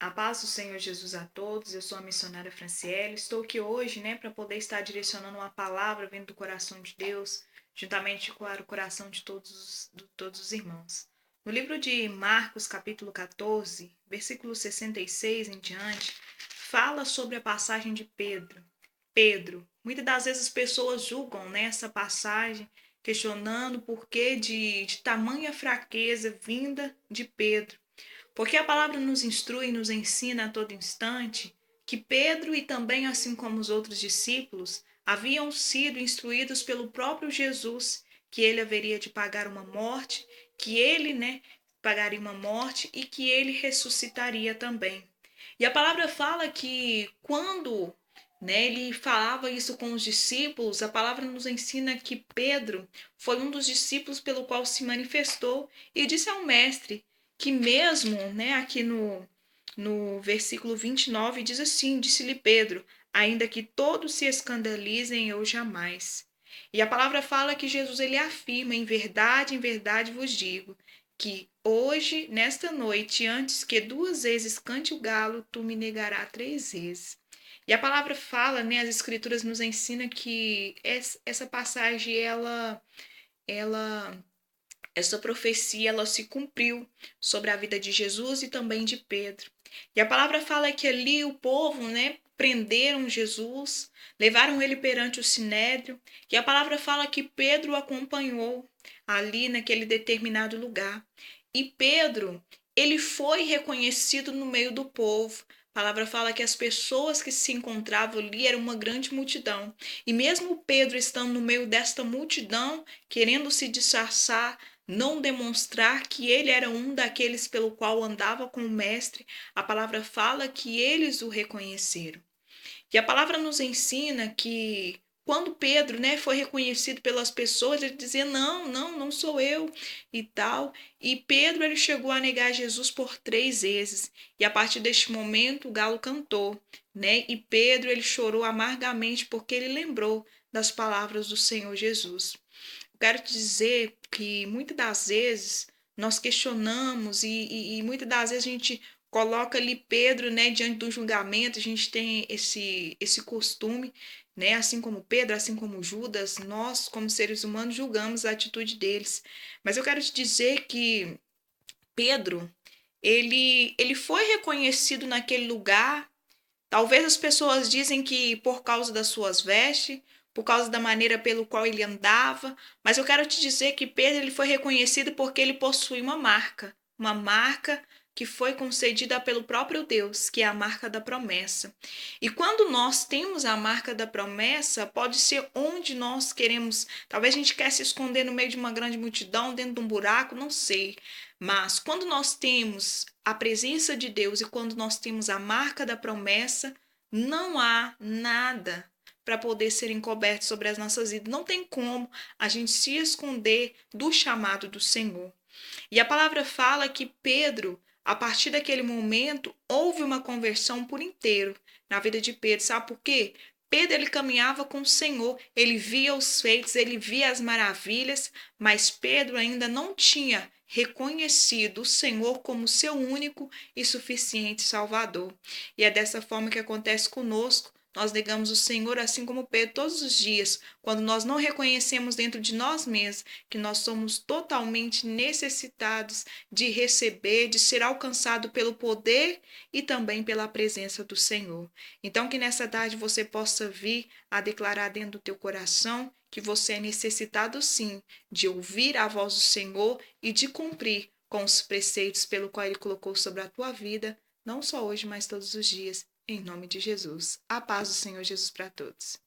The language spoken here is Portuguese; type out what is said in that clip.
A paz do Senhor Jesus a todos. Eu sou a missionária Franciele. Estou aqui hoje, para poder estar direcionando uma palavra vindo do coração de Deus, juntamente com o coração de todos os irmãos. No livro de Marcos, capítulo 14, versículo 66 em diante, fala sobre a passagem de Pedro. Muitas das vezes as pessoas julgam essa passagem, questionando o porquê de tamanha fraqueza vinda de Pedro. Porque a palavra nos instrui e nos ensina a todo instante que Pedro e também assim como os outros discípulos haviam sido instruídos pelo próprio Jesus que ele haveria de pagar uma morte, que ele, pagaria uma morte e que ele ressuscitaria também. E a palavra fala que quando ele falava isso com os discípulos, a palavra nos ensina que Pedro foi um dos discípulos pelo qual se manifestou e disse ao mestre que mesmo, aqui no versículo 29 diz assim, disse-lhe Pedro, ainda que todos se escandalizem, eu jamais. E a palavra fala que Jesus ele afirma, em verdade vos digo, que hoje, nesta noite, antes que 2 vezes cante o galo, tu me negarás 3 vezes. E a palavra fala, as escrituras nos ensinam que essa passagem, ela essa profecia ela se cumpriu sobre a vida de Jesus e também de Pedro. E a palavra fala que ali o povo, prenderam Jesus, levaram ele perante o sinédrio, e a palavra fala que Pedro o acompanhou ali naquele determinado lugar. E Pedro, ele foi reconhecido no meio do povo. A palavra fala que as pessoas que se encontravam ali eram uma grande multidão. E mesmo Pedro estando no meio desta multidão, querendo se disfarçar, não demonstrar que ele era um daqueles pelo qual andava com o mestre, a palavra fala que eles o reconheceram. E a palavra nos ensina que quando Pedro, foi reconhecido pelas pessoas, ele dizia, não sou eu e tal. E Pedro, ele chegou a negar Jesus por 3 vezes. E a partir deste momento, o galo cantou, E Pedro, ele chorou amargamente porque ele lembrou das palavras do Senhor Jesus. Eu quero te dizer que muitas das vezes nós questionamos e muitas das vezes a gente coloca ali Pedro, diante do julgamento, a gente tem esse costume, assim como Pedro, assim como Judas, nós como seres humanos julgamos a atitude deles. Mas eu quero te dizer que Pedro, ele foi reconhecido naquele lugar. Talvez as pessoas dizem que por causa das suas vestes, por causa da maneira pelo qual ele andava, mas eu quero te dizer que Pedro ele foi reconhecido porque ele possui uma marca que foi concedida pelo próprio Deus, que é a marca da promessa. E quando nós temos a marca da promessa, pode ser onde nós queremos, talvez a gente quer se esconder no meio de uma grande multidão, dentro de um buraco, não sei. Mas quando nós temos a presença de Deus e quando nós temos a marca da promessa, não há nada para poder ser encoberto sobre as nossas vidas. Não tem como a gente se esconder do chamado do Senhor. E a palavra fala que Pedro, a partir daquele momento, houve uma conversão por inteiro na vida de Pedro. Sabe por quê? Pedro ele caminhava com o Senhor, ele via os feitos, ele via as maravilhas, mas Pedro ainda não tinha reconhecido o Senhor como seu único e suficiente Salvador. E é dessa forma que acontece conosco. Nós negamos o Senhor assim como Pedro todos os dias, quando nós não reconhecemos dentro de nós mesmos que nós somos totalmente necessitados de receber, de ser alcançado pelo poder e também pela presença do Senhor. Então que nessa tarde você possa vir a declarar dentro do teu coração que você é necessitado sim de ouvir a voz do Senhor e de cumprir com os preceitos pelo qual Ele colocou sobre a tua vida, não só hoje, mas todos os dias. Em nome de Jesus. A paz do Senhor Jesus para todos.